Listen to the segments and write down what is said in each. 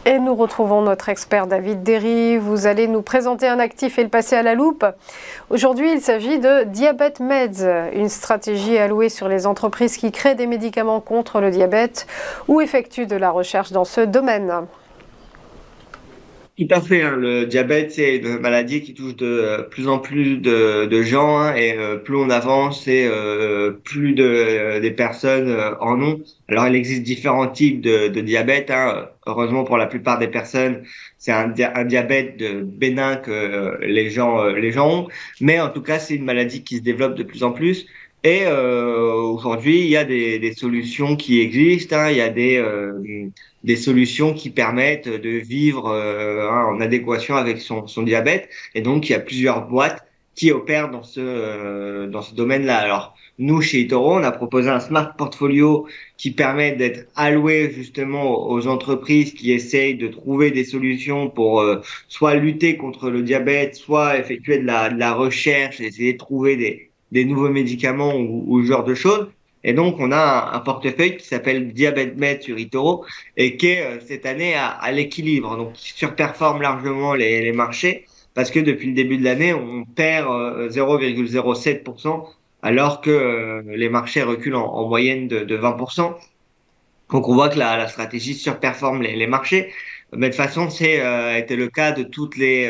Et nous retrouvons notre expert David Derry. Vous allez nous présenter un actif et le passer à la loupe. Aujourd'hui, il s'agit de Diabet Meds, une stratégie allouée sur les entreprises qui créent des médicaments contre le diabète ou effectuent de la recherche dans ce domaine. Tout à fait, hein. Le diabète, c'est une maladie qui touche de plus en plus de gens, hein, et plus on avance et plus des personnes en ont. Alors, il existe différents types de diabète, hein. Heureusement, pour la plupart des personnes, c'est un diabète bénin que les gens ont. Mais en tout cas, c'est une maladie qui se développe de plus en plus. Et aujourd'hui, il y a des solutions qui existent, hein. Il y a des solutions qui permettent de vivre en adéquation avec son diabète. Et donc, il y a plusieurs boîtes qui opèrent dans ce domaine-là. Alors, nous, chez eToro, on a proposé un smart portfolio qui permet d'être alloué justement aux entreprises qui essayent de trouver des solutions pour soit lutter contre le diabète, soit effectuer de la recherche, essayer de trouver des nouveaux médicaments ou ce genre de choses. Et donc, on a un portefeuille qui s'appelle Diabet Med sur eToro et qui est cette année à l'équilibre, donc qui surperforme largement les marchés parce que depuis le début de l'année, on perd 0,07% alors que les marchés reculent en moyenne de 20%. Donc, on voit que la stratégie surperforme les marchés. Mais de toute façon, c'est été le cas de toutes les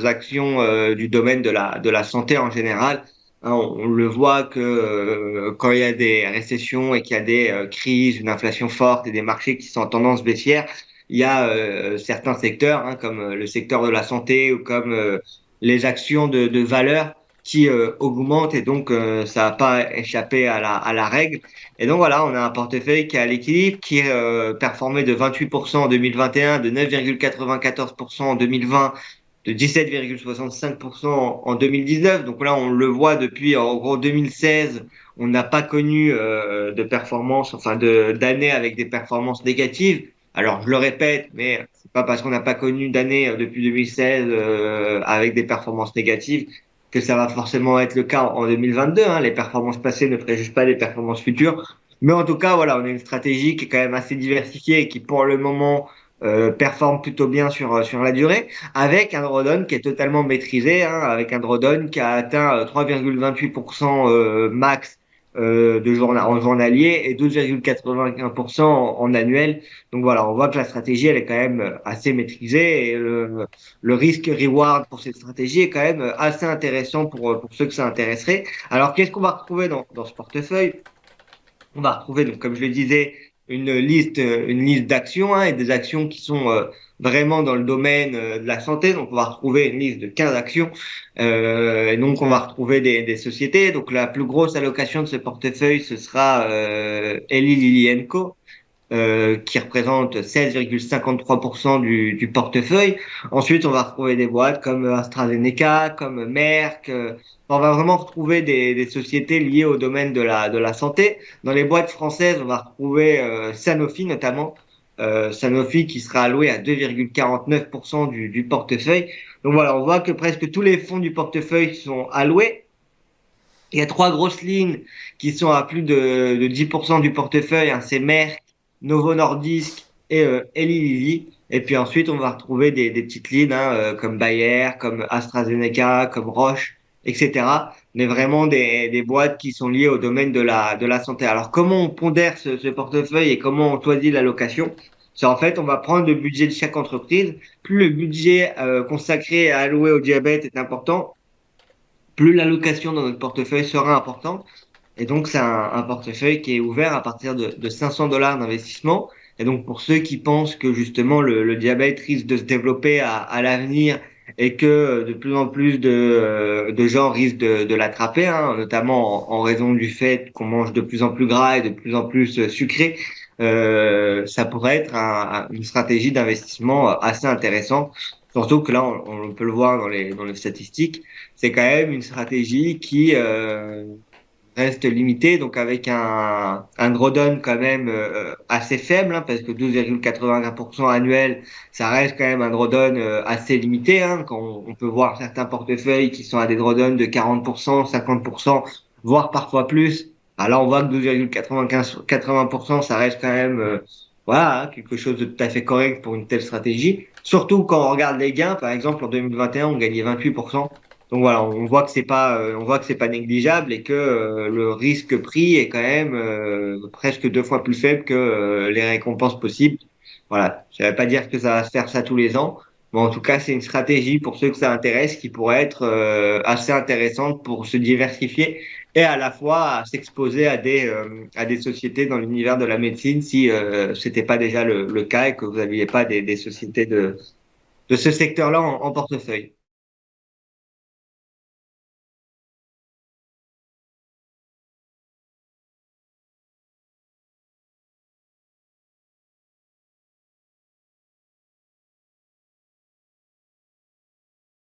actions du domaine de la santé en général. Hein, on le voit que quand il y a des récessions et qu'il y a des crises, une inflation forte et des marchés qui sont en tendance baissière, il y a certains secteurs, hein, comme le secteur de la santé ou comme les actions de valeur qui augmentent et donc ça n'a pas échappé à la règle. Et donc voilà, on a un portefeuille qui est à l'équilibre, qui est performé de 28% en 2021, de 9,94% en 2020, de 17,65% en 2019. Donc là, on le voit depuis en gros 2016, on n'a pas connu de performance, enfin d'années avec des performances négatives. Alors je le répète, mais c'est pas parce qu'on n'a pas connu d'année depuis 2016 avec des performances négatives que ça va forcément être le cas en 2022. Hein. Les performances passées ne préjugent pas les performances futures. Mais en tout cas, voilà, on a une stratégie qui est quand même assez diversifiée et qui, pour le moment, performe plutôt bien sur la durée, avec un drawdown qui est totalement maîtrisé, hein, avec un drawdown qui a atteint 3,28% max en journalier et 12,81% en annuel. Donc voilà, on voit que la stratégie, elle est quand même assez maîtrisée et le risque-reward pour cette stratégie est quand même assez intéressant pour ceux que ça intéresserait. Alors, qu'est-ce qu'on va retrouver dans ce portefeuille? On va retrouver, donc, comme je le disais, une liste d'actions, hein, et des actions qui sont vraiment dans le domaine de la santé. Donc, on va retrouver une liste de 15 actions. Et donc, on va retrouver des sociétés. Donc, la plus grosse allocation de ce portefeuille, ce sera Eli Lilly Co. Qui représente 16,53% du portefeuille. Ensuite, on va retrouver des boîtes comme AstraZeneca, comme Merck. On va vraiment retrouver des sociétés liées au domaine de la santé. Dans les boîtes françaises, on va retrouver Sanofi notamment. Sanofi qui sera alloué à 2,49% du portefeuille. Donc voilà, on voit que presque tous les fonds du portefeuille sont alloués. Il y a trois grosses lignes qui sont à plus de 10% du portefeuille, hein. C'est Merck, Novo Nordisk et Eli Lilly. Et puis ensuite, on va retrouver des petites lignes, hein, comme Bayer, comme AstraZeneca, comme Roche, etc. Mais vraiment des boîtes qui sont liées au domaine de la santé. Alors, comment on pondère ce portefeuille et comment on choisit l'allocation? C'est en fait, on va prendre le budget de chaque entreprise. Plus le budget consacré et alloué au diabète est important, plus l'allocation dans notre portefeuille sera importante. Et donc, c'est un portefeuille qui est ouvert à partir de 500 $ d'investissement. Et donc, pour ceux qui pensent que justement le diabète risque de se développer à l'avenir et que de plus en plus de gens risquent de l'attraper, hein, notamment en raison du fait qu'on mange de plus en plus gras et de plus en plus sucré, ça pourrait être une stratégie d'investissement assez intéressante. Surtout que là, on peut le voir dans les statistiques, c'est quand même une stratégie qui reste limitée, donc avec un drawdown quand même assez faible, hein, parce que 12,81% annuel, ça reste quand même un drawdown assez limité, hein, quand on peut voir certains portefeuilles qui sont à des drawdowns de 40%, 50%, voire parfois plus. Alors là, on voit que 12,95, 80%, ça reste quand même voilà, hein, quelque chose de tout à fait correct pour une telle stratégie. Surtout quand on regarde les gains, par exemple, en 2021, on gagnait 28%. Donc voilà, on voit que c'est pas négligeable et que le risque pris est quand même presque 2 fois plus faible que les récompenses possibles. Voilà, ça ne veut pas dire que ça va se faire ça tous les ans, mais en tout cas, c'est une stratégie pour ceux que ça intéresse qui pourrait être assez intéressante pour se diversifier et à la fois à s'exposer à des sociétés dans l'univers de la médecine si c'était pas déjà le cas et que vous n'aviez pas des sociétés de ce secteur-là en portefeuille.